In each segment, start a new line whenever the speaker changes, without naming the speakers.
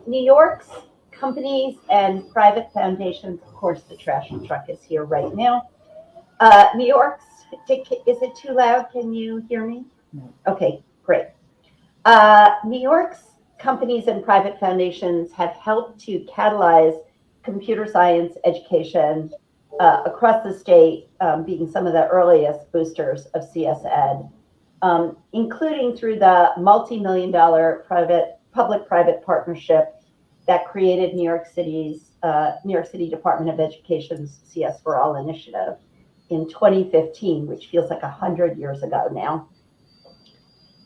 New York's companies and private foundations, of course, the trash truck is here right now. New York's, is it too loud? Can you hear me? No. Okay, great. New York's companies and private foundations have helped to catalyze computer science education across the state, being some of the earliest boosters of CS Ed, including through the multi-million-dollar public-private partnership that created New York City Department of Education's CS for All initiative in 2015, which feels like 100 years ago now.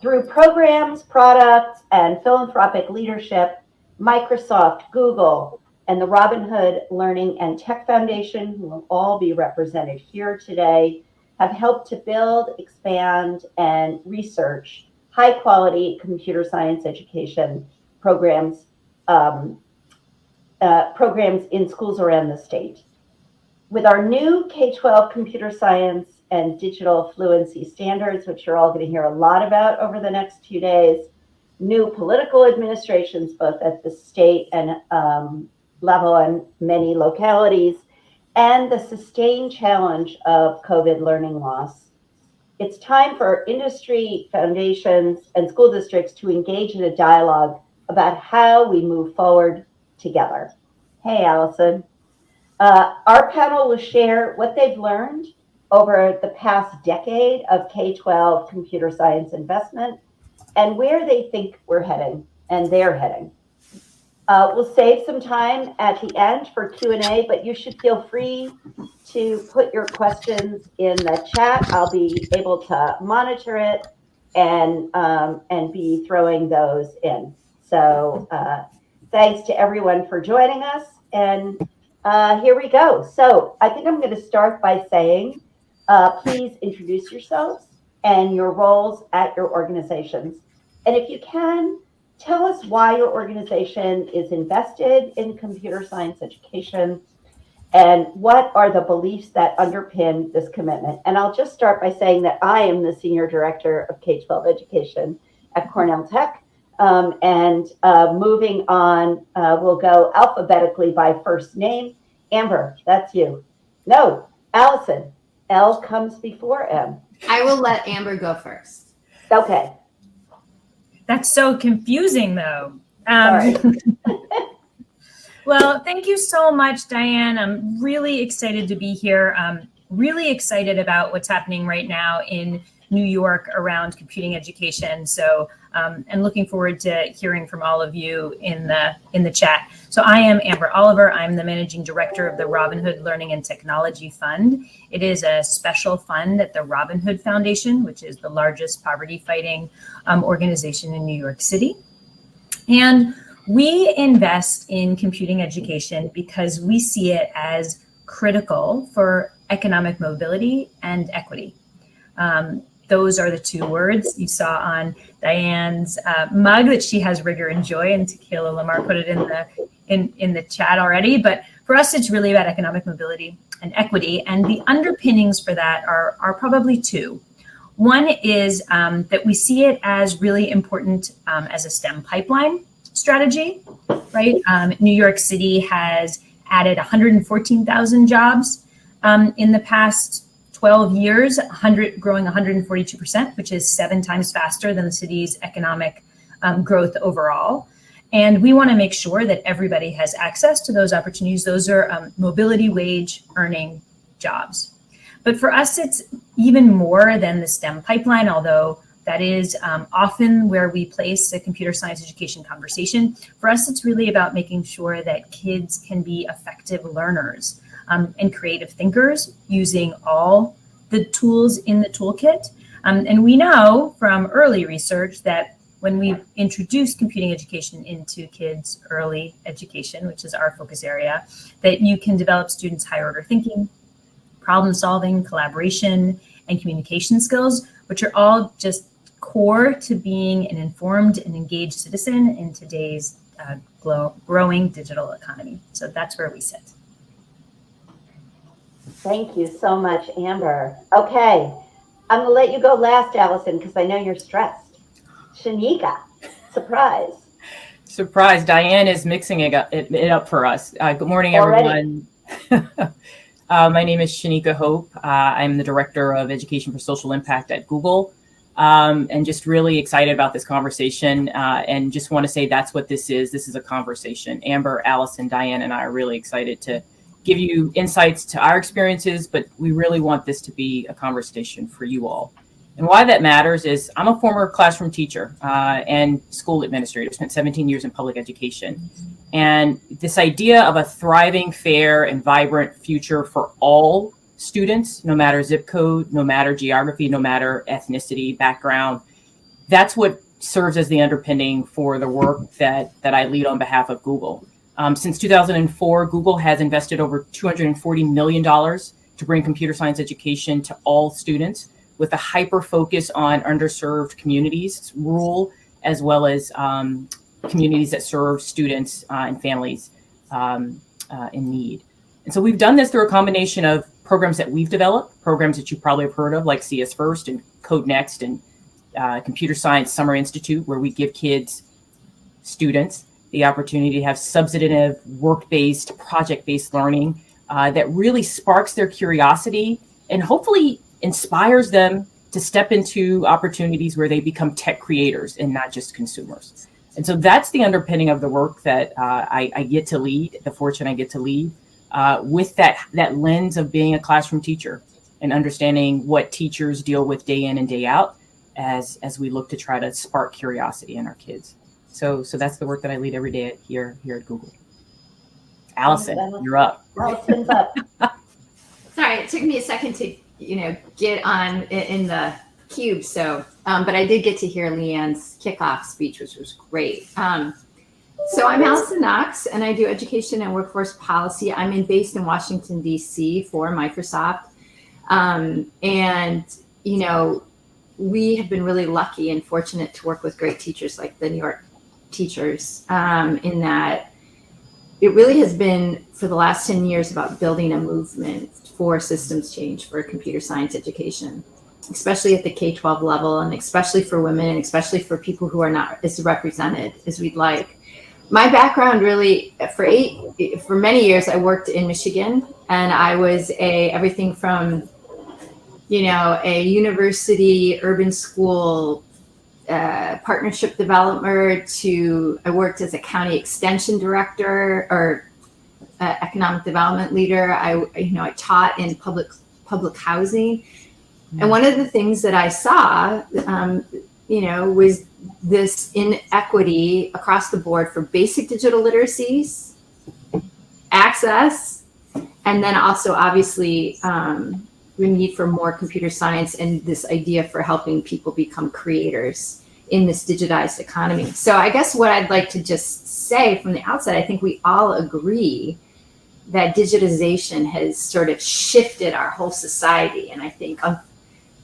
Through programs, products, and philanthropic leadership, Microsoft, Google, and the Robin Hood Learning and Tech Foundation, who will all be represented here today, have helped to build, expand, and research high-quality computer science education programs in schools around the state. With our new K-12 computer science and digital fluency standards, which you're all going to hear a lot about over the next 2 days, new political administrations, both at the state and level and many localities, and the sustained challenge of COVID learning loss. It's time for industry, foundations, and school districts to engage in a dialogue about how we move forward together. Hey, Allyson. Our panel will share what they've learned over the past decade of K-12 computer science investment and where they think we're heading and they're heading. We'll save some time at the end for Q&A, but you should feel free to put your questions in the chat. I'll be able to monitor it and be throwing those in. So thanks to everyone for joining us. And here we go. So I think I'm going to start by saying, please introduce yourselves and your roles at your organizations. And if you can, tell us why your organization is invested in computer science education and what are the beliefs that underpin this commitment. And I'll just start by saying that I am the Senior Director of K-12 Education at Cornell Tech. Moving on, we'll go alphabetically by first name. Amber, that's you. No, Allyson. L comes before M.
I will let Amber go first.
Okay.
That's so confusing, though.
Sorry.
Well, thank you so much, Diane. I'm really excited to be here. Really excited about what's happening right now in New York around computing education. So, and looking forward to hearing from all of you in the chat. So I am Amber Oliver. I'm the managing director of the Robin Hood Learning and Technology Fund. It is a special fund at the Robin Hood Foundation, which is the largest poverty fighting organization in New York City. And we invest in computing education because we see it as critical for economic mobility and equity. Those are the two words you saw on Diane's mug that she has rigor and joy, and Tequila Lamar put it in the chat already. But for us, it's really about economic mobility and equity, and the underpinnings for that are probably two. One is that we see it as really important as a STEM pipeline strategy, right? New York City has added 114,000 jobs in the past 12 years, growing 142%, which is 7 times faster than the city's economic growth overall. And we want to make sure that everybody has access to those opportunities. Those are mobility wage earning jobs. But for us, it's even more than the STEM pipeline, although that is often where we place the computer science education conversation. For us, it's really about making sure that kids can be effective learners and creative thinkers using all the tools in the toolkit. And we know from early research that when we introduce computing education into kids' early education, which is our focus area, that you can develop students' higher order thinking, problem solving, collaboration, and communication skills, which are all just core to being an informed and engaged citizen in today's growing digital economy. So that's where we sit.
Thank you so much, Amber. Okay, I'm gonna let you go last, Allyson, because I know you're stressed. Shanika, surprise.
Surprise, Diane is mixing it up for us. Good morning,
Already.
everyone. My name is Shanika Hope. I'm the Director of Education for Social Impact at Google. And just really excited about this conversation, and just want to say that's what this is. This is a conversation. Amber, Allyson, Diane, and I are really excited to give you insights to our experiences, but we really want this to be a conversation for you all. And why that matters is I'm a former classroom teacher and school administrator, spent 17 years in public education. And this idea of a thriving, fair, and vibrant future for all students, no matter zip code, no matter geography, no matter ethnicity, background, that's what serves as the underpinning for the work that I lead on behalf of Google. Since 2004, Google has invested over $240 million to bring computer science education to all students, with a hyper focus on underserved communities, rural, as well as communities that serve students and families in need. And so we've done this through a combination of programs that we've developed, programs that you probably have heard of, like CS First and Code Next and Computer Science Summer Institute, where we give kids, students, the opportunity to have substantive, work-based, project-based learning that really sparks their curiosity and hopefully inspires them to step into opportunities where they become tech creators and not just consumers. And so that's the underpinning of the work that I get to lead, the fortune I get to lead, with that lens of being a classroom teacher and understanding what teachers deal with day in and day out as we look to try to spark curiosity in our kids. So that's the work that I lead every day here at Google. Allyson, you're up.
Allison's up.
Sorry, it took me a second to get on in the cube. So, but I did get to hear Leanne's kickoff speech, which was great. So I'm Allyson Knox, and I do education and workforce policy. I'm based in Washington, D.C. for Microsoft. And, we have been really lucky and fortunate to work with great teachers like the New York teachers, in that it really has been, for the last 10 years, about building a movement for systems change for computer science education, especially at the K-12 level, and especially for women, and especially for people who are not as represented as we'd like. My background really, for many years, I worked in Michigan, and I was everything from, a university urban school partnership developer to I worked as a county extension director or economic development leader. I taught in public housing, and one of the things that I saw, was this inequity across the board for basic digital literacies, access, and then also obviously we need for more computer science and this idea for helping people become creators in this digitized economy. So I guess what I'd like to just say from the outset, I think we all agree that digitization has sort of shifted our whole society. And I think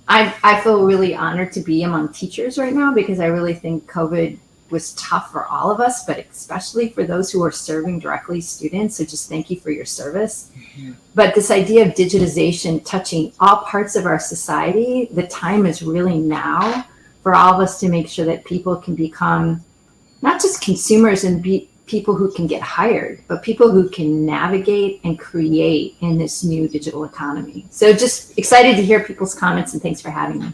I feel really honored to be among teachers right now, because I really think COVID was tough for all of us, but especially for those who are serving directly students. So just thank you for your service. Mm-hmm. But this idea of digitization touching all parts of our society, the time is really now for all of us to make sure that people can become not just consumers and be people who can get hired, but people who can navigate and create in this new digital economy. So just excited to hear people's comments, and thanks for having me.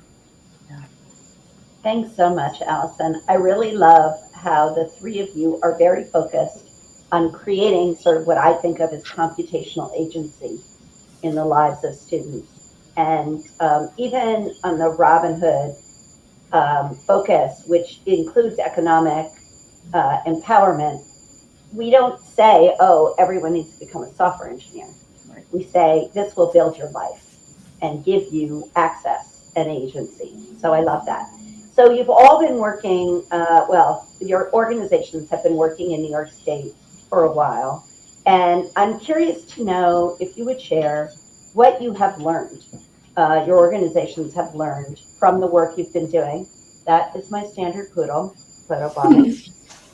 Thanks so much, Allyson. I really love how the three of you are very focused on creating sort of what I think of as computational agency in the lives of students. And even on the Robin Hood focus, which includes economic empowerment, we don't say, oh, everyone needs to become a software engineer. Right. We say, this will build your life and give you access and agency. So I love that. So you've all been working, your organizations have been working in New York State for a while. And I'm curious to know if you would share what you have learned, your organizations have learned from the work you've been doing. That is my standard poodle, photo bombing.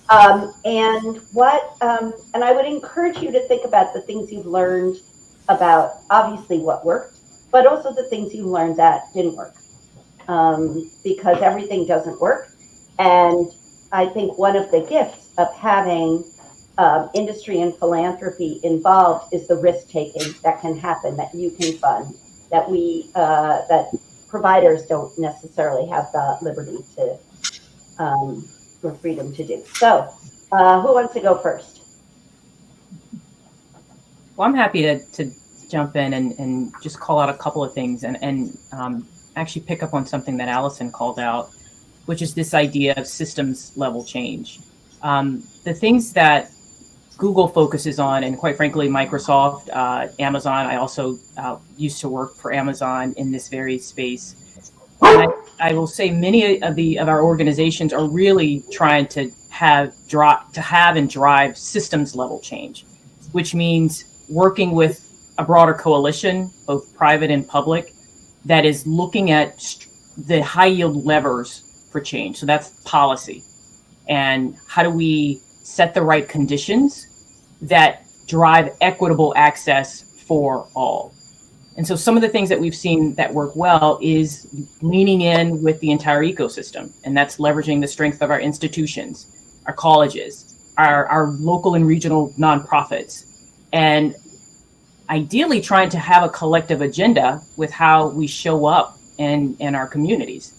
And I would encourage you to think about the things you've learned about obviously what worked, but also the things you learned that didn't work. Because everything doesn't work. And I think one of the gifts of having industry and philanthropy involved is the risk taking that can happen, that you can fund, that that providers don't necessarily have the liberty to or freedom to do. So, who wants to go first?
Well, I'm happy to jump in and just call out a couple of things and actually pick up on something that Allyson called out, which is this idea of systems level change. The things that Google focuses on, and quite frankly, Microsoft, Amazon, I also used to work for Amazon in this very space. And I will say many of our organizations are really trying to have and drive systems level change, which means working with a broader coalition, both private and public, that is looking at the high yield levers for change. So that's policy. And how do we set the right conditions that drive equitable access for all? And so some of the things that we've seen that work well is leaning in with the entire ecosystem. And that's leveraging the strength of our institutions, our colleges, our local and regional nonprofits, and ideally trying to have a collective agenda with how we show up in our communities,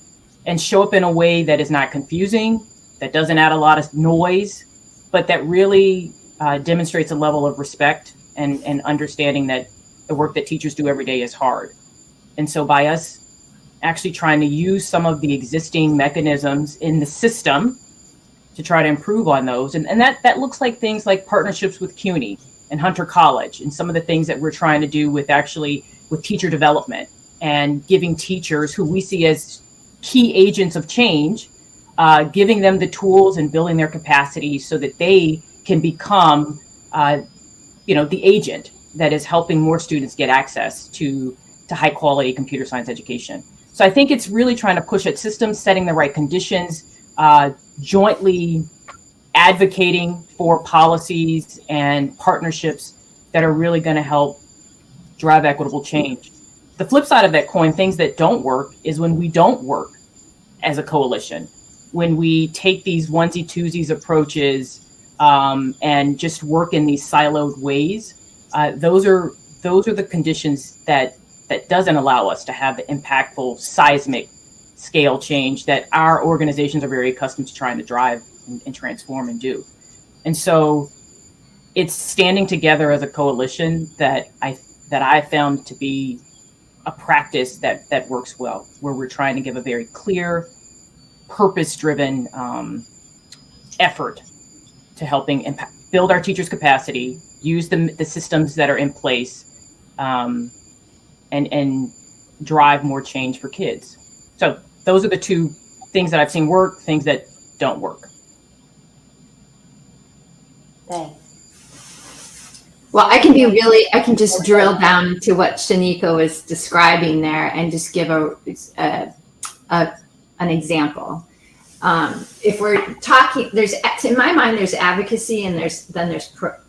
and show up in a way that is not confusing, that doesn't add a lot of noise, but that really demonstrates a level of respect and understanding that the work that teachers do every day is hard. And so by us actually trying to use some of the existing mechanisms in the system to try to improve on those. And that looks like things like partnerships with CUNY and Hunter College, and some of the things that we're trying to do with teacher development and giving teachers who we see as key agents of change, giving them the tools and building their capacity so that they can become, the agent that is helping more students get access to high quality computer science education. So I think it's really trying to push at systems, setting the right conditions, jointly advocating for policies and partnerships that are really going to help drive equitable change. The flip side of that coin, things that don't work, is when we don't work as a coalition, when we take these onesie twosies approaches and just work in these siloed ways. Those are the conditions that doesn't allow us to have the impactful seismic scale change that our organizations are very accustomed to trying to drive and transform and do. And so it's standing together as a coalition that I found to be a practice that works well, where we're trying to give a very clear, purpose-driven effort to helping build our teachers' capacity, use the systems that are in place, and drive more change for kids. So those are the two things that I've seen work, things that don't work.
Thanks.
Well, I can just drill down into what Shanika was describing there and just give an example. If we're talking, in my mind, there's advocacy, and there's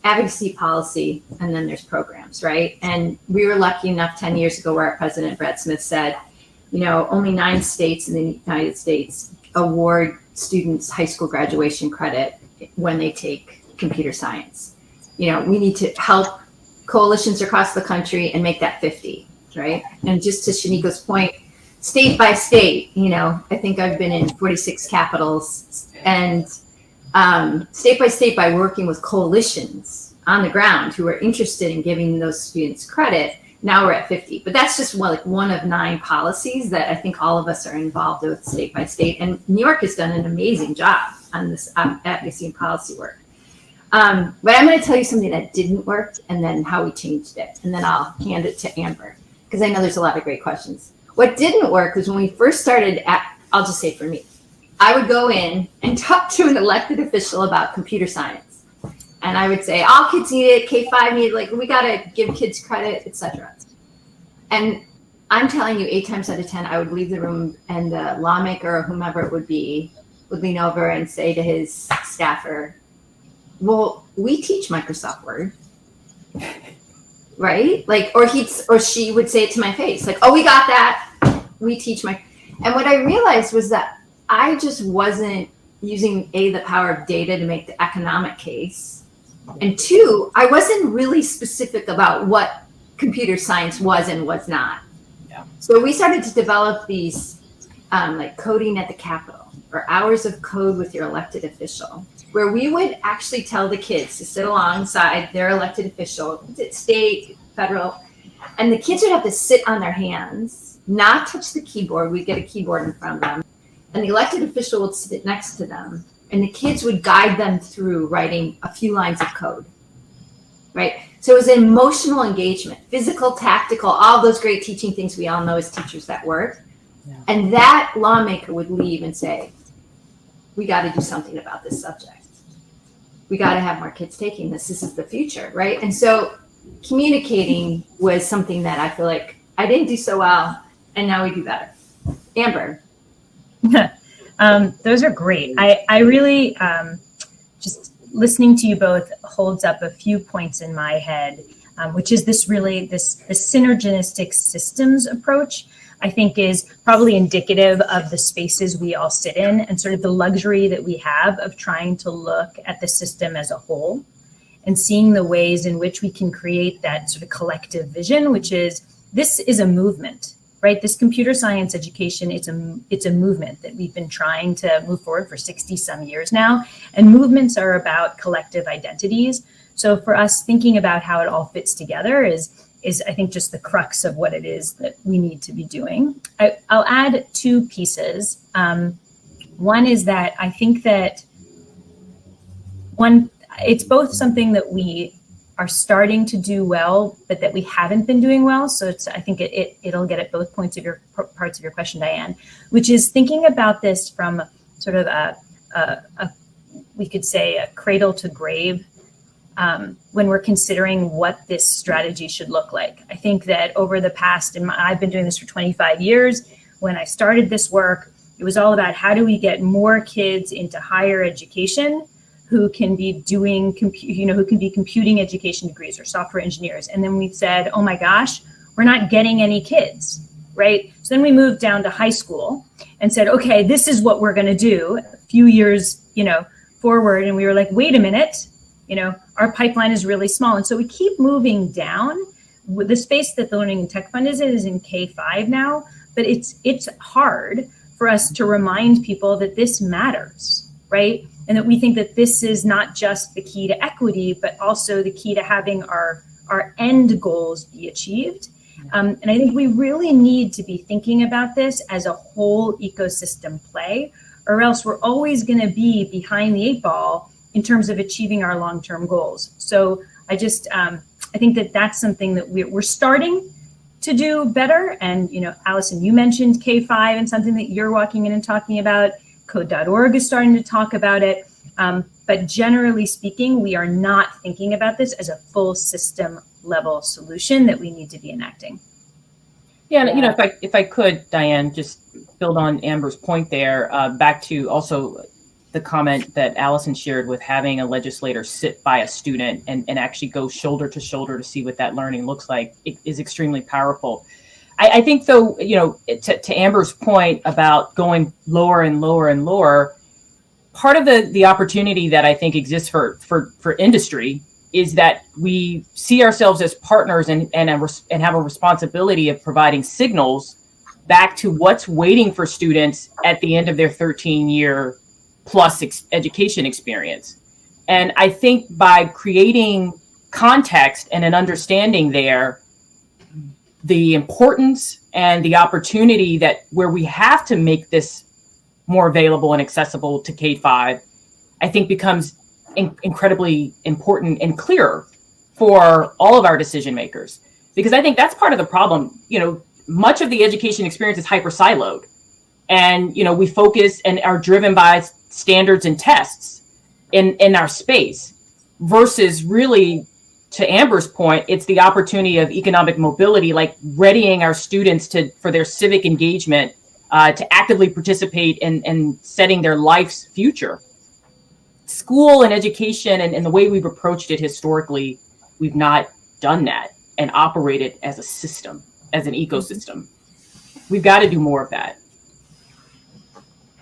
advocacy policy, and then there's programs, right? And we were lucky enough 10 years ago where our president, Brett Smith, said, only 9 states in the United States award students high school graduation credit when they take computer science. We need to help coalitions across the country and make that 50, right? And just to Shanika's point, state by state, I think I've been in 46 capitals, and state by state, by working with coalitions on the ground who are interested in giving those students credit, now we're at 50. But that's just one of 9 policies that I think all of us are involved with state by state. And New York has done an amazing job on this advocacy and policy work. But I'm going to tell you something that didn't work, and then how we changed it. And then I'll hand it to Amber, because I know there's a lot of great questions. What didn't work was when we first started, I'll just say for me, I would go in and talk to an elected official about computer science. And I would say, all kids need it, K-5 need it, we got to give kids credit, etc. And I'm telling you, 8 times out of 10, I would leave the room, and the lawmaker or whomever it would lean over and say to his staffer, well, we teach Microsoft Word. Right? Or she would say it to my face, like, oh, we got that. We teach and what I realized was that I just wasn't using the power of data to make the economic case. And two, I wasn't really specific about what computer science was and was not.
Yeah.
So we started to develop these like coding at the Capitol or hours of code with your elected official, where we would actually tell the kids to sit alongside their elected official, state, federal, and the kids would have to sit on their hands, not touch the keyboard. We'd get a keyboard in front of them, and the elected official would sit next to them, and the kids would guide them through writing a few lines of code, right? So it was an emotional engagement, physical, tactical, all those great teaching things we all know as teachers that work.
Yeah.
And that lawmaker would leave and say, we got to do something about this subject. We got to have more kids taking this. This is the future, right? And so communicating was something that I feel like I didn't do so well, and now we do better. Amber.
Those are great. I really, just listening to you both holds up a few points in my head, which is this synergistic systems approach, I think is probably indicative of the spaces we all sit in and sort of the luxury that we have of trying to look at the system as a whole and seeing the ways in which we can create that sort of collective vision, which is, this is a movement, right? This computer science education, it's a movement that we've been trying to move forward for 60 some years now. And movements are about collective identities. So for us, thinking about how it all fits together is I think just the crux of what it is that we need to be doing. I'll add two pieces. One is that I think that it's both something that we are starting to do well, but that we haven't been doing well. So I think it'll get at both parts of your question, Diane, which is thinking about this from sort of we could say a cradle to grave. When we're considering what this strategy should look like. I think that over the past, and I've been doing this for 25 years, when I started this work, it was all about how do we get more kids into higher education who can be doing, who can be computing education degrees or software engineers. And then we said, oh my gosh, we're not getting any kids, right? So then we moved down to high school and said, okay, this is what we're gonna do a few years, forward. And we were like, wait a minute, our pipeline is really small. And so we keep moving down. The space that the Learning and Tech Fund is in K-5 now, but it's hard for us to remind people that this matters, right? And that we think that this is not just the key to equity, but also the key to having our end goals be achieved. And I think we really need to be thinking about this as a whole ecosystem play, or else we're always gonna be behind the 8 ball in terms of achieving our long-term goals. So I think that that's something that we're starting to do better. And, Allyson, you mentioned K-5 and something that you're walking in and talking about. Code.org is starting to talk about it. But generally speaking, we are not thinking about this as a full system level solution that we need to be enacting.
Yeah, and, if I could, Diane, just build on Amber's point there, back to also the comment that Allyson shared with having a legislator sit by a student and actually go shoulder to shoulder to see what that learning looks like. It is extremely powerful. I think, though, to Amber's point about going lower and lower and lower, part of the opportunity that I think exists for industry is that we see ourselves as partners and have a responsibility of providing signals back to what's waiting for students at the end of their 13-year plus education experience. And I think by creating context and an understanding there, the importance and the opportunity that where we have to make this more available and accessible to K-5, I think becomes incredibly important and clearer for all of our decision makers. Because I think that's part of the problem. Much of the education experience is hyper siloed. And, we focus and are driven by standards and tests in our space versus really, to Amber's point, it's the opportunity of economic mobility, like readying our students for their civic engagement, to actively participate in setting their life's future. School and education and the way we've approached it historically, we've not done that and operated as a system, as an ecosystem. We've got to do more of that.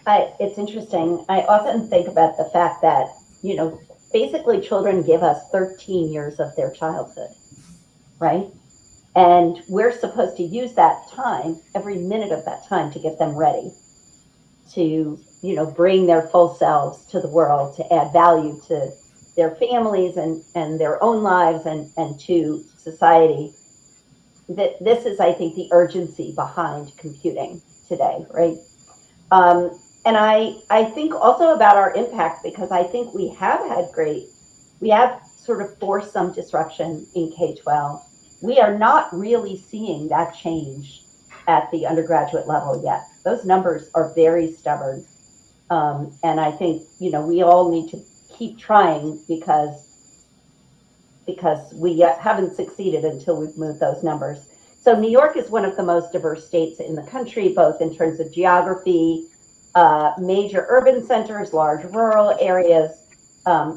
It's interesting. I often think about the fact that, basically children give us 13 years of their childhood, right? And we're supposed to use that time, every minute of that time, to get them ready to, bring their full selves to the world, to add value to their families and their own lives and to society. This is, I think, the urgency behind computing today, right? And I think also about our impact, because I think we have sort of forced some disruption in K-12. We are not really seeing that change at the undergraduate level yet. Those numbers are very stubborn. And I think, we all need to keep trying because we haven't succeeded until we've moved those numbers. So New York is one of the most diverse states in the country, both in terms of geography, major urban centers, large rural areas,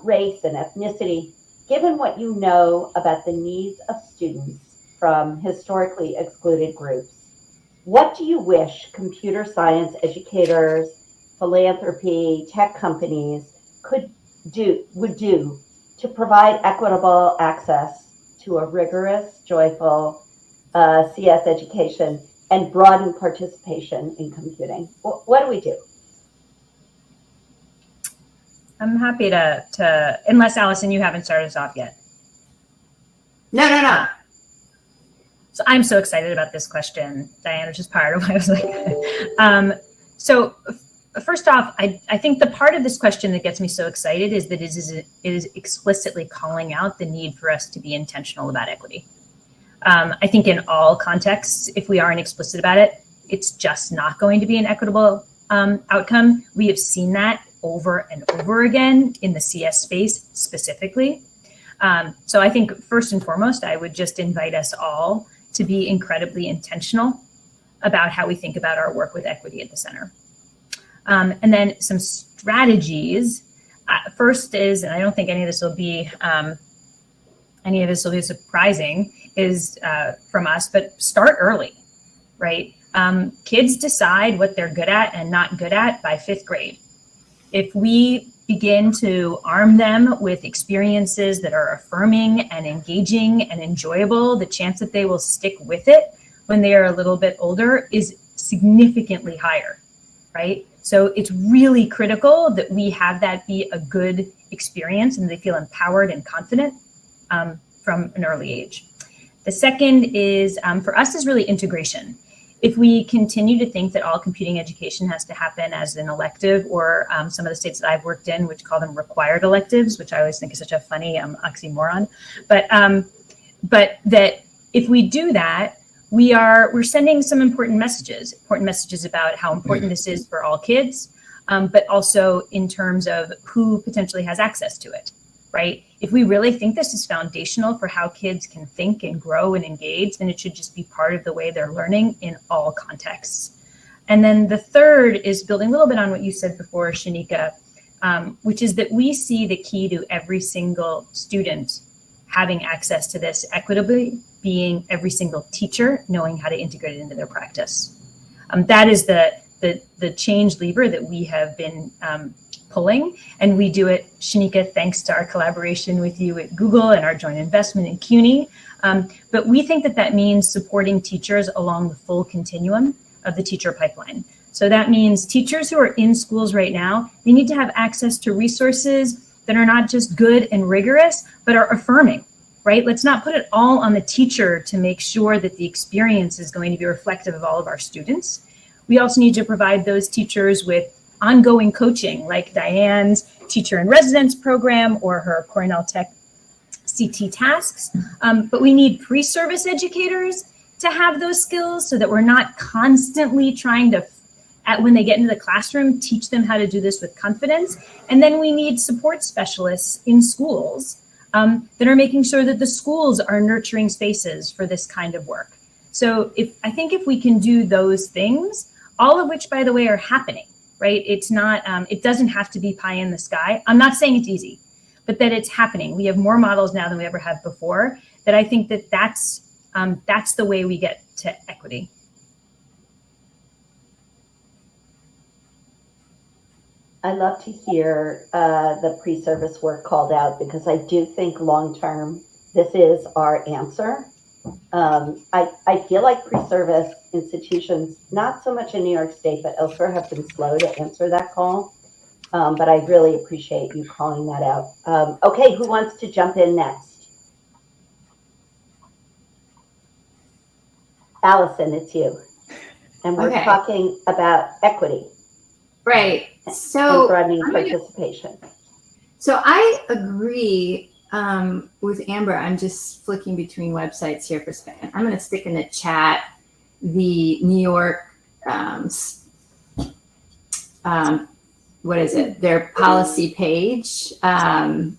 race and ethnicity. Given what you know about the needs of students from historically excluded groups, what do you wish computer science educators, philanthropy, tech companies would do to provide equitable access to a rigorous, joyful CS education and broaden participation in computing? What do we do?
I'm happy to unless Allyson, you haven't started us off yet.
No.
So I'm so excited about this question, Diane, which is part of why I was like, so first off, I think the part of this question that gets me so excited is that it is explicitly calling out the need for us to be intentional about equity. I think in all contexts, if we aren't explicit about it, it's just not going to be an equitable outcome. We have seen that over and over again in the CS space specifically. So I think first and foremost, I would just invite us all to be incredibly intentional about how we think about our work with equity at the center. And then some strategies. First is, and I don't think any of this will be surprising, is from us, but start early, right? Kids decide what they're good at and not good at by 5th grade. If we begin to arm them with experiences that are affirming and engaging and enjoyable, the chance that they will stick with it when they are a little bit older is significantly higher, right? So it's really critical that we have that be a good experience and they feel empowered and confident from an early age. The second is, for us, is really integration. If we continue to think that all computing education has to happen as an elective, or some of the states that I've worked in, which call them required electives, which I always think is such a funny oxymoron, but that if we do that, we're sending some important messages about how important this is for all kids, but also in terms of who potentially has access to it, right? If we really think this is foundational for how kids can think and grow and engage, then it should just be part of the way they're learning in all contexts. And then the third is building a little bit on what you said before, Shanika, which is that we see the key to every single student having access to this equitably being every single teacher knowing how to integrate it into their practice. That is the change lever that we have been pulling, and we do it, Shanika, thanks to our collaboration with you at Google and our joint investment in CUNY. But we think that means supporting teachers along the full continuum of the teacher pipeline. So that means teachers who are in schools right now, they need to have access to resources that are not just good and rigorous, but are affirming, right? Let's not put it all on the teacher to make sure that the experience is going to be reflective of all of our students. We also need to provide those teachers with ongoing coaching, like Diane's Teacher in Residence program or her Cornell Tech CT tasks. But we need pre-service educators to have those skills so that we're not constantly trying to, when they get into the classroom, teach them how to do this with confidence. And then we need support specialists in schools that are making sure that the schools are nurturing spaces for this kind of work. So I think if we can do those things, all of which, by the way, are happening, right? It's not, it doesn't have to be pie in the sky. I'm not saying it's easy, but that it's happening. We have more models now than we ever had before, that I think that's the way we get to equity.
I love to hear the pre-service work called out, because I do think long-term, this is our answer. I feel like pre-service institutions, not so much in New York State, but elsewhere, have been slow to answer that call. But I really appreciate you calling that out. Okay, who wants to jump in next? Allyson, it's you. And we're talking about equity.
Right.
And
So
broadening participation.
So I agree with Amber. I'm just flicking between websites here for a second. I'm going to stick in the chat the New York, what is it? Their policy page on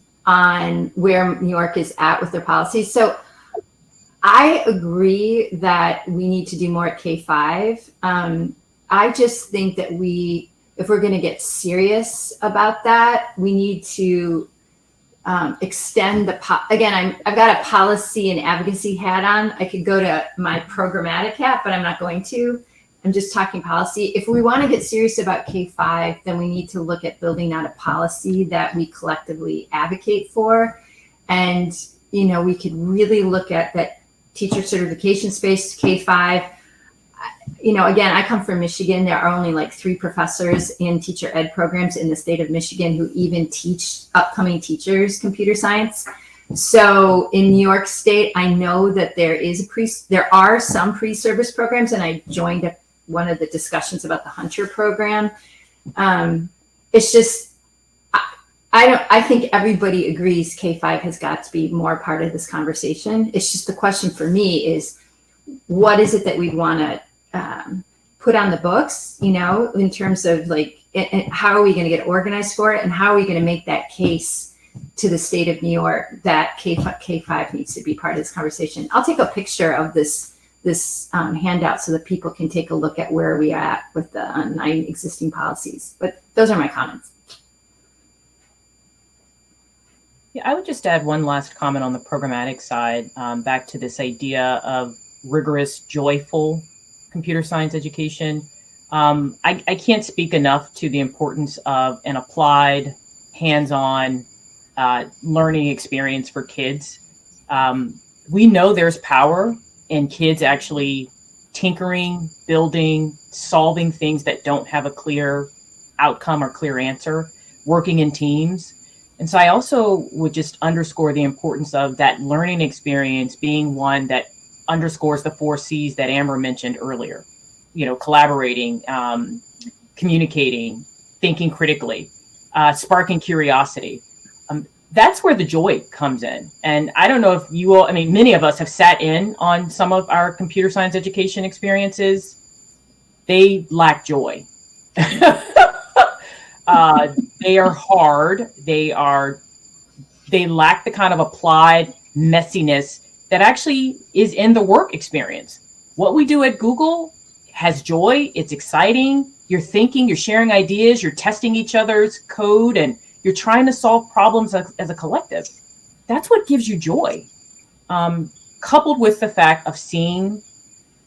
where New York is at with their policies. So I agree that we need to do more at K-5. I just think that if we're going to get serious about that, we need to extend I've got a policy and advocacy hat on. I could go to my programmatic hat, but I'm not going to. I'm just talking policy. If we want to get serious about K-5, then we need to look at building out a policy that we collectively advocate for. And, we could really look at that teacher certification space, K-5. Again, I come from Michigan. There are only like 3 professors in teacher ed programs in the state of Michigan who even teach upcoming teachers computer science. So in New York State, I know that there are some pre-service programs, and I joined one of the discussions about the Hunter program. It's just, I think everybody agrees K-5 has got to be more part of this conversation. It's just the question for me is, what is it that we want to put on the books, in terms of how are we going to get organized for it, and how are we going to make that case to the state of New York that K-5 needs to be part of this conversation. I'll take a picture of this handout so that people can take a look at where we are at with the 9 existing policies. But those are my comments.
Yeah, I would just add one last comment on the programmatic side, back to this idea of rigorous, joyful computer science education. I can't speak enough to the importance of an applied, hands-on learning experience for kids. We know there's power in kids actually tinkering, building, solving things that don't have a clear outcome or clear answer, working in teams. And so I also would just underscore the importance of that learning experience being one that underscores the 4 C's that Amber mentioned earlier. Collaborating, communicating, thinking critically, sparking curiosity. That's where the joy comes in. And I don't know if you all, many of us have sat in on some of our computer science education experiences. They lack joy. They are hard. They lack the kind of applied messiness that actually is in the work experience. What we do at Google has joy. It's exciting. You're thinking, you're sharing ideas, you're testing each other's code, and you're trying to solve problems as a collective. That's what gives you joy. Coupled with the fact of seeing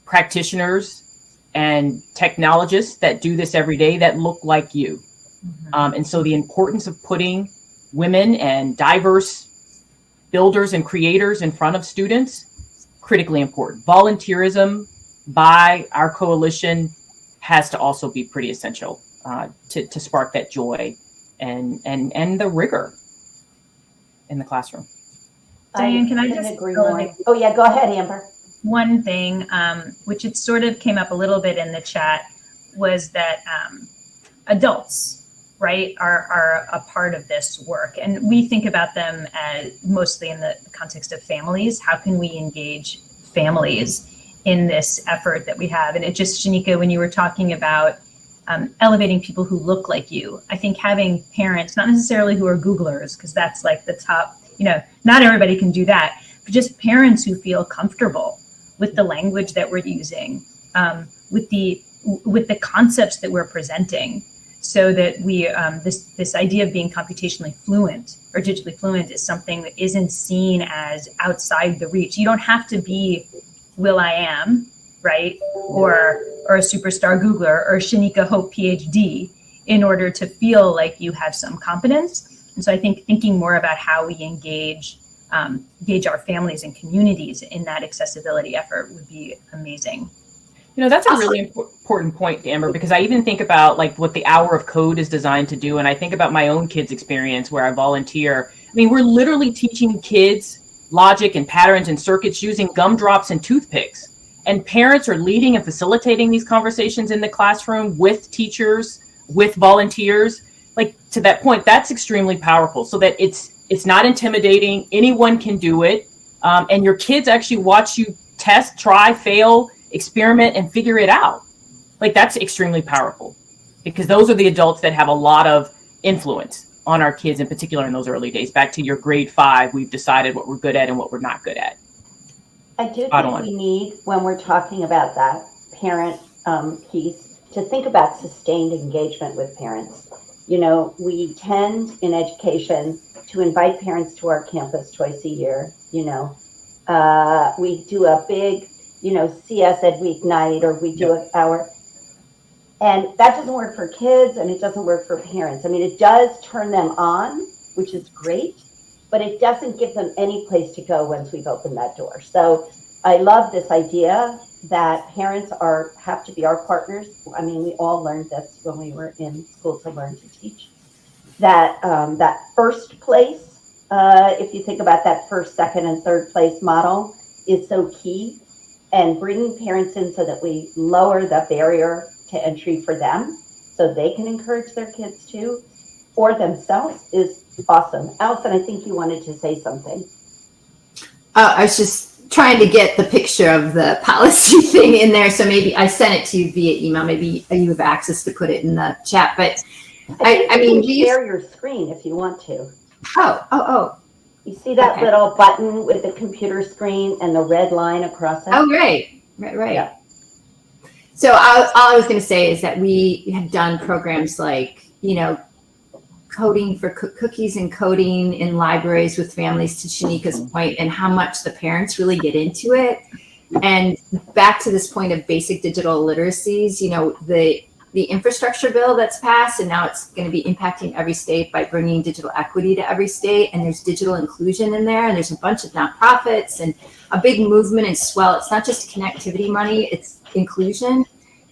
practitioners and technologists that do this every day that look like you. And so the importance of putting women and diverse builders and creators in front of students, critically important. Volunteerism by our coalition has to also be pretty essential to spark that joy and the rigor in the classroom.
Diane, can I just
agree more? Oh yeah, go ahead, Amber.
One thing, which it sort of came up a little bit in the chat, was that adults, right, are a part of this work. And we think about them as mostly in the context of families. How can we engage families in this effort that we have? And it just, Shanika, when you were talking about elevating people who look like you, I think having parents, not necessarily who are Googlers, because that's like the top, not everybody can do that, but just parents who feel comfortable with the language that we're using, with the concepts that we're presenting, so that we this idea of being computationally fluent or digitally fluent is something that isn't seen as outside the reach. You don't have to be Will.i.am, right, or a superstar Googler or Shanika Hope PhD in order to feel like you have some competence. And so I think thinking more about how we engage our families and communities in that accessibility effort would be amazing.
You know, that's a really important point, Amber, because I even think about like what the hour of code is designed to do. And I think about my own kids' experience where I volunteer. I mean, we're literally teaching kids logic and patterns and circuits using gumdrops and toothpicks. And parents are leading and facilitating these conversations in the classroom with teachers, with volunteers. Like, to that point, that's extremely powerful, so that it's not intimidating. Anyone can do it. And your kids actually watch you test, try, fail, experiment, and figure it out. Like, that's extremely powerful, because those are the adults that have a lot of influence on our kids, in particular in those early days. Back to your grade 5, we've decided what we're good at and what we're not good at.
I do think we need, when we're talking about that parent piece, to think about sustained engagement with parents. You know, we tend in education to invite parents to our campus twice a year. You know, we do a big, you know, CS Ed Week night, or we do an hour. And that doesn't work for kids, and it doesn't work for parents. I mean, it does turn them on, which is great, but it doesn't give them any place to go once we've opened that door. So I love this idea that parents have to be our partners. I mean, we all learned this when we were in school to learn to teach. That that first place, if you think about that first, second, and third place model, is so key. And bringing parents in so that we lower the barrier to entry for them, so they can encourage their kids too, or themselves, is awesome. Allyson, I think you wanted to say something.
I was just trying to get the picture of the policy thing in there. So maybe I sent it to you via email. Maybe you have access to put it in the chat. But I mean,
you can share your screen if you want to.
Oh.
You see that little button with the computer screen and the red line across it?
Oh, right.
Yeah.
So all I was going to say is that we have done programs like, you know, coding for cookies and coding in libraries with families, to Shanika's point, and how much the parents really get into it. And back to this point of basic digital literacies, you know, the infrastructure bill that's passed, and now it's going to be impacting every state by bringing digital equity to every state. And there's digital inclusion in there, and there's a bunch of nonprofits and a big movement and swell. It's not just connectivity money, it's inclusion.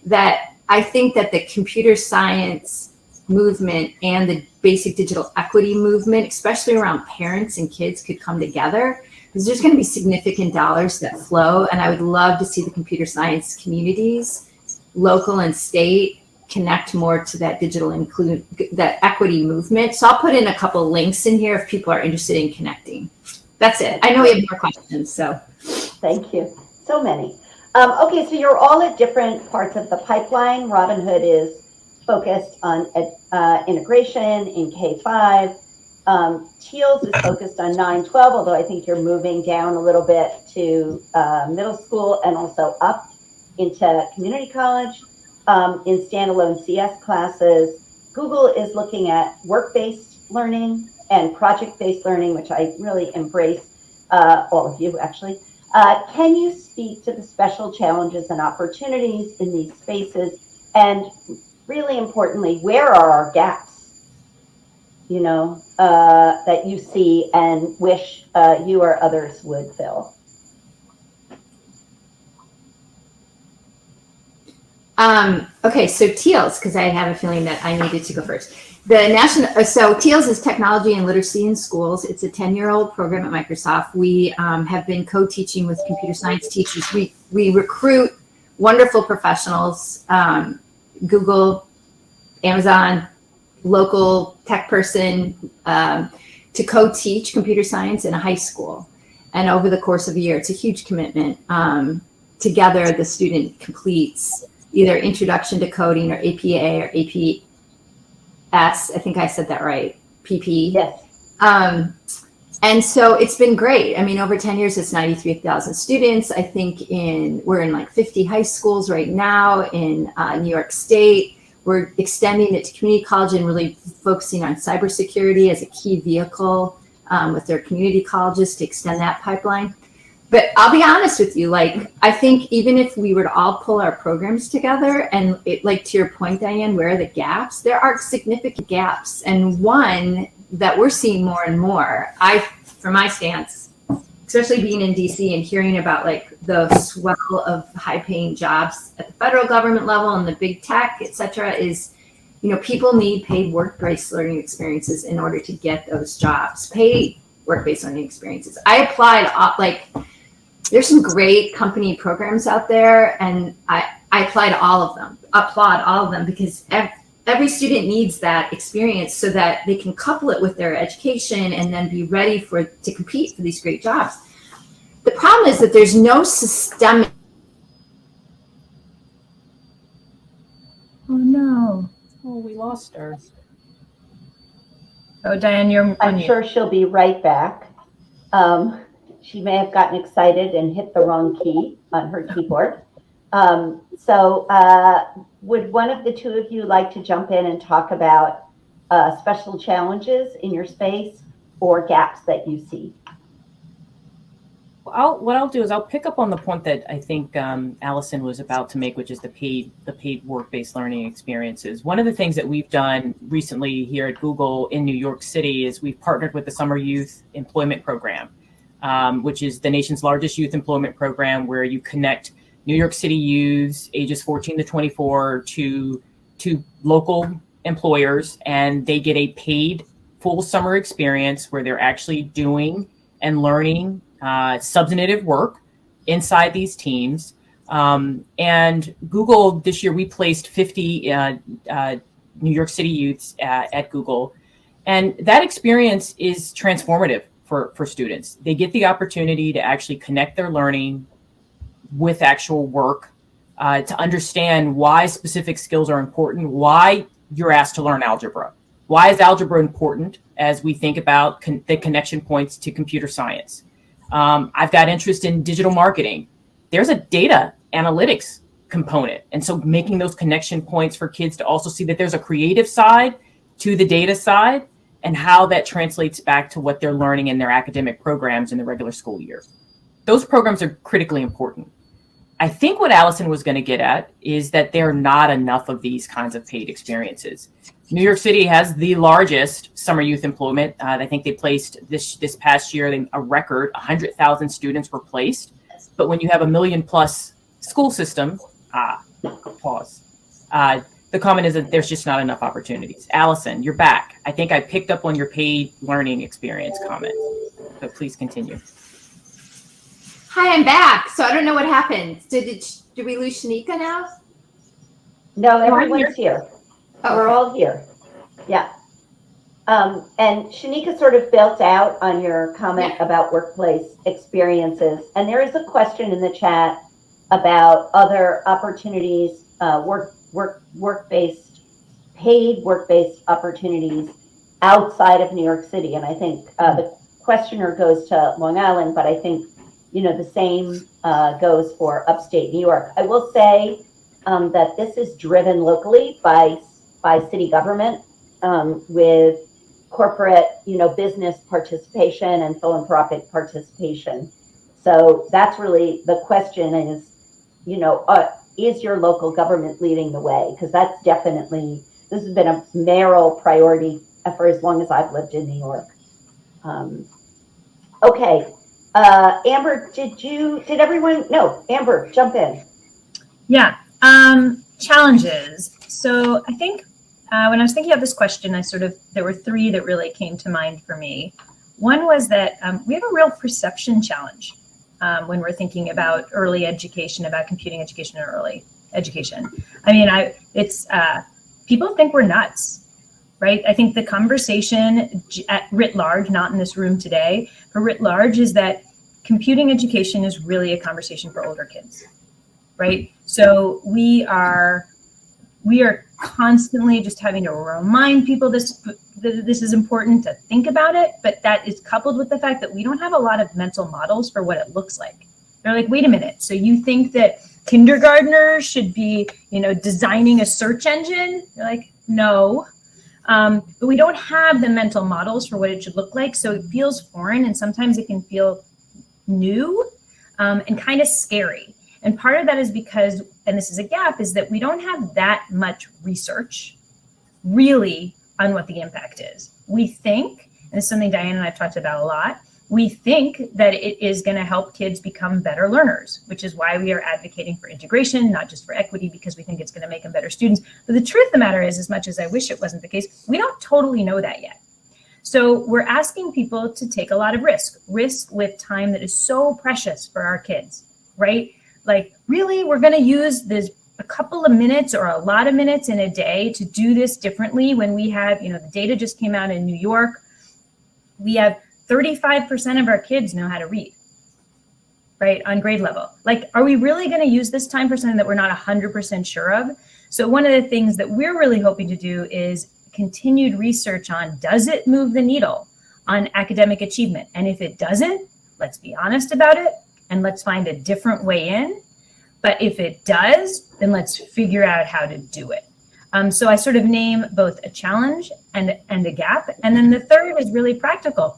That I think that the computer science movement and the basic digital equity movement, especially around parents and kids, could come together, because there's going to be significant dollars that flow. And I would love to see the computer science communities, local and state, connect more to that that equity movement. So I'll put in a couple links in here if people are interested in connecting. That's it. I know we have more questions, so.
Thank you. So many. Okay, so you're all at different parts of the pipeline. Robin Hood is focused on integration in K-5. TEALS is focused on 9-12, although I think you're moving down a little bit to middle school and also up into community college in standalone CS classes. Google is looking at work-based learning and project-based learning, which I really embrace, all of you actually. Can you speak to the special challenges and opportunities in these spaces? And really importantly, where are our gaps, you know, that you see and wish you or others would fill?
Okay, so TEALS, because I have a feeling that I needed to go first. So TEALS is Technology and Literacy in Schools. It's a 10-year-old program at Microsoft. We have been co-teaching with computer science teachers. We recruit wonderful professionals, Google, Amazon, local tech person, to co-teach computer science in a high school. And over the course of a year, it's a huge commitment. Together, the student completes either Introduction to Coding or APA or APS. I think I said that right. PP.
Yes.
And so it's been great. I mean, over 10 years, it's 93,000 students. I think we're in like 50 high schools right now in New York State. We're extending it to community college and really focusing on cybersecurity as a key vehicle with their community colleges to extend that pipeline. But I'll be honest with you, like, I think even if we were to all pull our programs together and it, like, to your point, Diane, where are the gaps? There are significant gaps. And one that we're seeing more and more, from my stance, especially being in DC and hearing about like the swell of high paying jobs at the federal government level and the big tech, et cetera, is, you know, people need paid work-based learning experiences in order to get those jobs, paid work-based learning experiences. I applied, like, there's some great company programs out there, and I apply to all of them, applaud all of them, because every student needs that experience so that they can couple it with their education and then be ready to compete for these great jobs. The problem is that there's no systemic.
Oh no.
Oh, we lost her.
Oh, Diane, you're
I'm
on
sure she'll be right back. She may have gotten excited and hit the wrong key on her keyboard. Would one of the two of you like to jump in and talk about special challenges in your space or gaps that you see?
What I'll do is I'll pick up on the point that I think Allyson was about to make, which is the paid work-based learning experiences. One of the things that we've done recently here at Google in New York City is we've partnered with the Summer Youth Employment Program, which is the nation's largest youth employment program, where you connect New York City youths ages 14 to 24 to local employers, and they get a paid full summer experience where they're actually doing and learning substantive work inside these teams. And Google this year, we placed 50 New York City youths at Google. And that experience is transformative for students. They get the opportunity to actually connect their learning with actual work, to understand why specific skills are important, why you're asked to learn algebra. Why is algebra important as we think about the connection points to computer science? I've got interest in digital marketing. There's a data analytics component. And so making those connection points for kids to also see that there's a creative side to the data side and how that translates back to what they're learning in their academic programs in the regular school year. Those programs are critically important. I think what Allyson was going to get at is that there are not enough of these kinds of paid experiences. New York City has the largest summer youth employment. I think they placed this past year a record 100,000 students were placed. But when you have a million plus school system, pause. The comment is that there's just not enough opportunities. Allyson, you're back. I think I picked up on your paid learning experience comment. So please continue.
Hi, I'm back. So I don't know what happened. Did we lose Shanika now?
No, everyone's here.
Oh,
We're
okay.
all here. Yeah. And Shanika sort of built out on your comment about workplace experiences. And there is a question in the chat about other opportunities, paid work-based opportunities outside of New York City. And I think the questioner goes to Long Island, but I think, you know, the same goes for upstate New York. I will say that this is driven locally by city government with corporate, business participation and philanthropic participation. So that's really the question is, is your local government leading the way? Because that's definitely, this has been a mayoral priority for as long as I've lived in New York. Okay. Amber, did everyone? No, Amber, jump in.
Yeah. Challenges. So I think when I was thinking of this question, there were three that really came to mind for me. One was that we have a real perception challenge when we're thinking about early education, about computing education and early education. I mean, people think we're nuts, right? I think the conversation at writ large, not in this room today, but writ large, is that computing education is really a conversation for older kids, right? So we are constantly just having to remind people that this is important to think about it, but that is coupled with the fact that we don't have a lot of mental models for what it looks like. They're like, wait a minute, so you think that kindergartners should be, designing a search engine? You're like, no. But we don't have the mental models for what it should look like, so it feels foreign, and sometimes it can feel new. and kind of scary. And part of that is because, and this is a gap, is that we don't have that much research really on what the impact is. We think, and this is something Diane and I've talked about a lot, we think that it is going to help kids become better learners, which is why we are advocating for integration, not just for equity, because we think it's going to make them better students. But the truth of the matter is, as much as I wish it wasn't the case, we don't totally know that yet. So we're asking people to take a lot of risk with time that is so precious for our kids, right? Like, really, we're going to use this a couple of minutes or a lot of minutes in a day to do this differently when we have, the data just came out in New York. We have 35% of our kids know how to read, right, on grade level. Like, are we really going to use this time for something that we're not 100% sure of? So one of the things that we're really hoping to do is continued research on, does it move the needle on academic achievement? And if it doesn't, let's be honest about it and let's find a different way in. But if it does, then let's figure out how to do it. So I sort of name both a challenge and a gap. And then the third is really practical.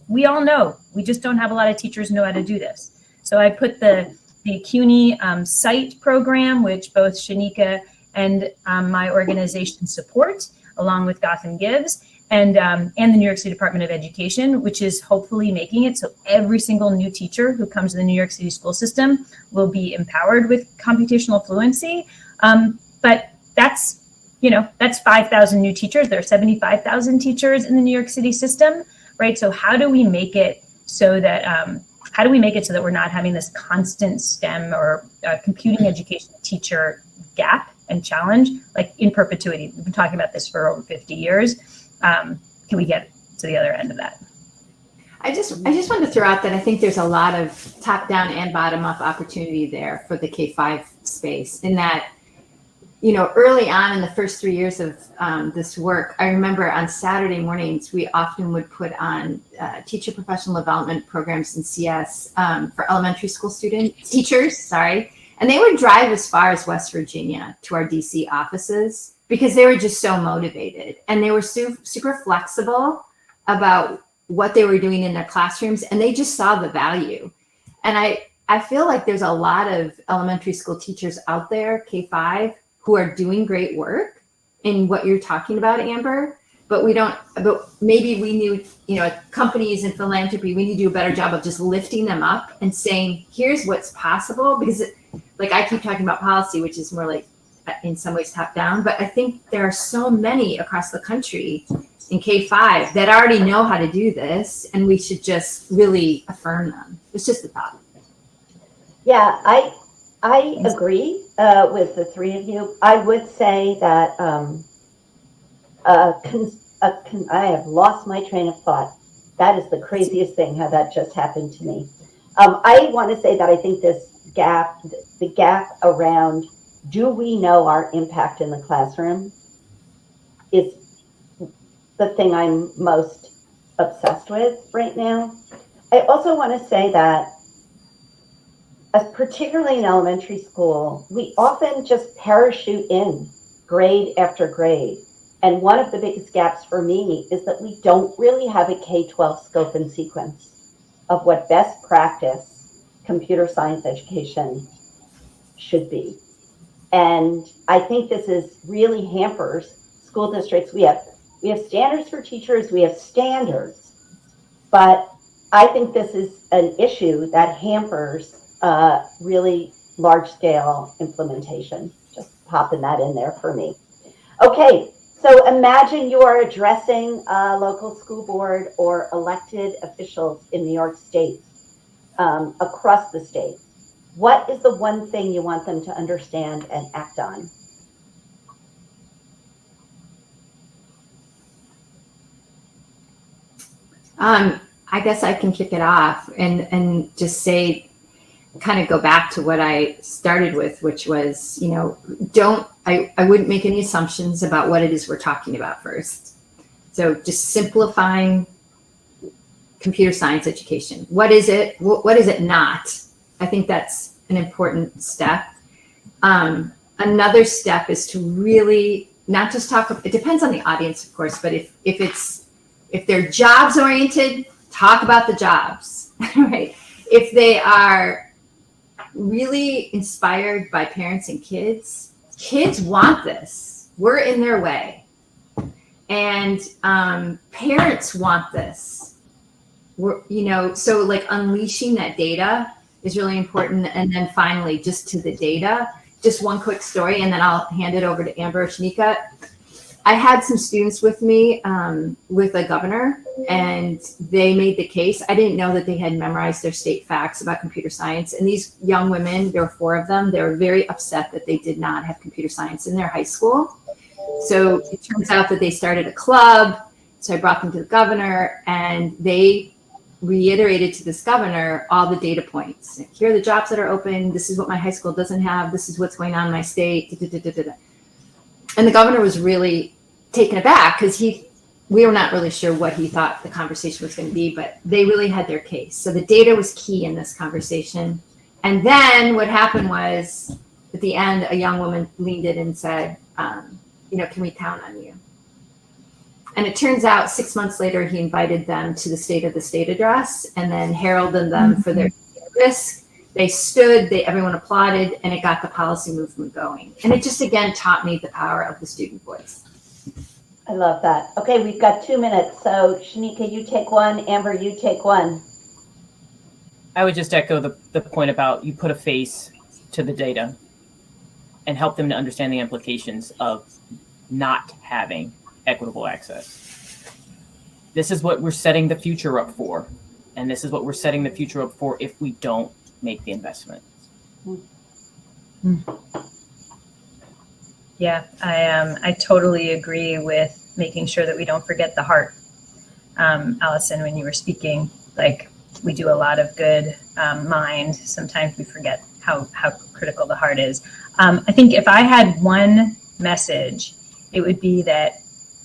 We all know, we just don't have a lot of teachers who know how to do this. So I put the CUNY site program, which both Shanika and my organization support, along with Gotham Gives, and the New York City Department of Education, which is hopefully making it so every single new teacher who comes to the New York City school system will be empowered with computational fluency. But that's 5,000 new teachers. There are 75,000 teachers in the New York City system, right? So how do we make it so that we're not having this constant STEM or computing education teacher gap and challenge, like in perpetuity? We've been talking about this for over 50 years. Can we get to the other end of that?
I just wanted to throw out that I think there's a lot of top-down and bottom-up opportunity there for the K-5 space, in that, early on in the first 3 years of this work, I remember on Saturday mornings, we often would put on teacher professional development programs in CS for elementary school teachers, and they would drive as far as West Virginia to our DC offices because they were just so motivated, and they were super flexible about what they were doing in their classrooms, and they just saw the value. And I feel like there's a lot of elementary school teachers out there, K-5, who are doing great work in what you're talking about, Amber, but maybe we need, companies and philanthropy, we need to do a better job of just lifting them up and saying, here's what's possible. Because I keep talking about policy, which is more like in some ways top down, but I think there are so many across the country in K-5 that already know how to do this, and we should just really affirm them. It's just a thought.
Yeah, I agree with the three of you. I would say that I have lost my train of thought. That is the craziest thing, how that just happened to me. I want to say that I think the gap around, do we know our impact in the classroom, is the thing I'm most obsessed with right now. I also want to say that, particularly in elementary school, we often just parachute in grade after grade. And one of the biggest gaps for me is that we don't really have a K-12 scope and sequence of what best practice computer science education should be. And I think this really hampers school districts. We have standards for teachers, we have standards, but I think this is an issue that hampers really large scale implementation. Just popping that in there for me. Okay, so imagine you are addressing a local school board or elected officials in New York State, across the state. What is the one thing you want them to understand and act on?
I guess I can kick it off and just say, kind of go back to what I started with, which was, I wouldn't make any assumptions about what it is we're talking about first. So just simplifying computer science education. What is it? What is it not? I think that's an important step. Another step is to really not just talk, it depends on the audience, of course, but if they're jobs oriented, talk about the jobs, right? If they are really inspired by parents and kids. Kids want this. We're in their way. And parents want this. So like unleashing that data is really important. And then finally, just to the data, just one quick story, and then I'll hand it over to Amber or Shanika. I had some students with me with a governor, and they made the case. I didn't know that they had memorized their state facts about computer science. And these young women, there were 4 of them, they were very upset that they did not have computer science in their high school. So it turns out that they started a club. So I brought them to the governor, and they reiterated to this governor all the data points. Here are the jobs that are open. This is what my high school doesn't have. This is what's going on in my state. And the governor was really taken aback because we were not really sure what he thought the conversation was going to be, but they really had their case. So the data was key in this conversation. And then what happened was at the end, a young woman leaned in and said, can we count on you? And it turns out 6 months later, he invited them to the State of the State address and then heralded them for their risk. They stood, everyone applauded, and it got the policy movement going. And it just, again, taught me the power of the student voice.
I love that. Okay, we've got 2 minutes. So Shanika, you take one. Amber, you take one.
I would just echo the point about you put a face to the data and help them to understand the implications of not having equitable access. This is what we're setting the future up for. And this is what we're setting the future up for if we don't make the investment.
Yeah, I totally agree with making sure that we don't forget the heart. Allyson, when you were speaking, like we do a lot of good mind. Sometimes we forget how critical the heart is. I think if I had one message, it would be that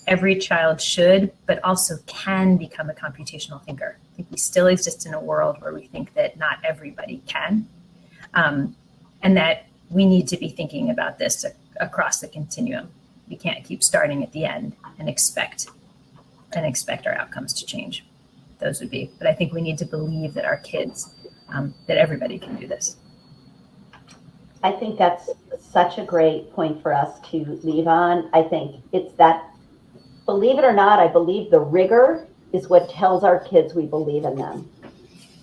every child should, but also can become a computational thinker. I think we still exist in a world where we think that not everybody can, and that we need to be thinking about this across the continuum. We can't keep starting at the end and expect our outcomes to change. Those would be, but I think we need to believe that our kids, that everybody can do this.
I think that's such a great point for us to leave on. I think it's that, believe it or not, I believe the rigor is what tells our kids we believe in them.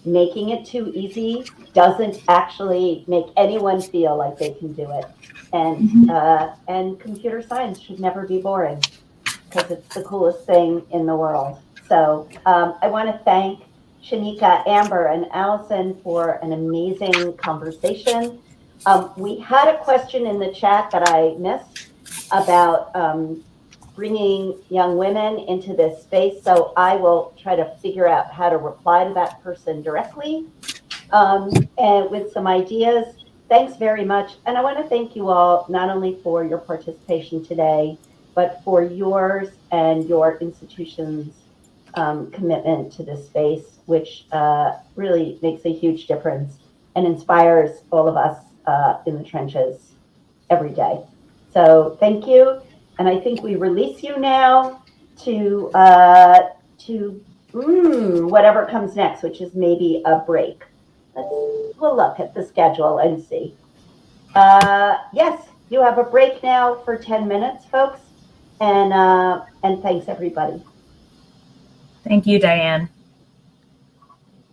Making it too easy doesn't actually make anyone feel like they can do it. And computer science should never be boring because it's the coolest thing in the world. So I want to thank Shanika, Amber, and Allyson for an amazing conversation. We had a question in the chat that I missed about bringing young women into this space. So I will try to figure out how to reply to that person directly and with some ideas. Thanks very much. And I want to thank you all, not only for your participation today, but for yours and your institution's commitment to this space, which really makes a huge difference and inspires all of us in the trenches every day. So thank you. And I think we release you now to whatever comes next, which is maybe a break. We'll look at the schedule and see. Yes, you have a break now for 10 minutes, folks. And thanks, everybody.
Thank you, Diane.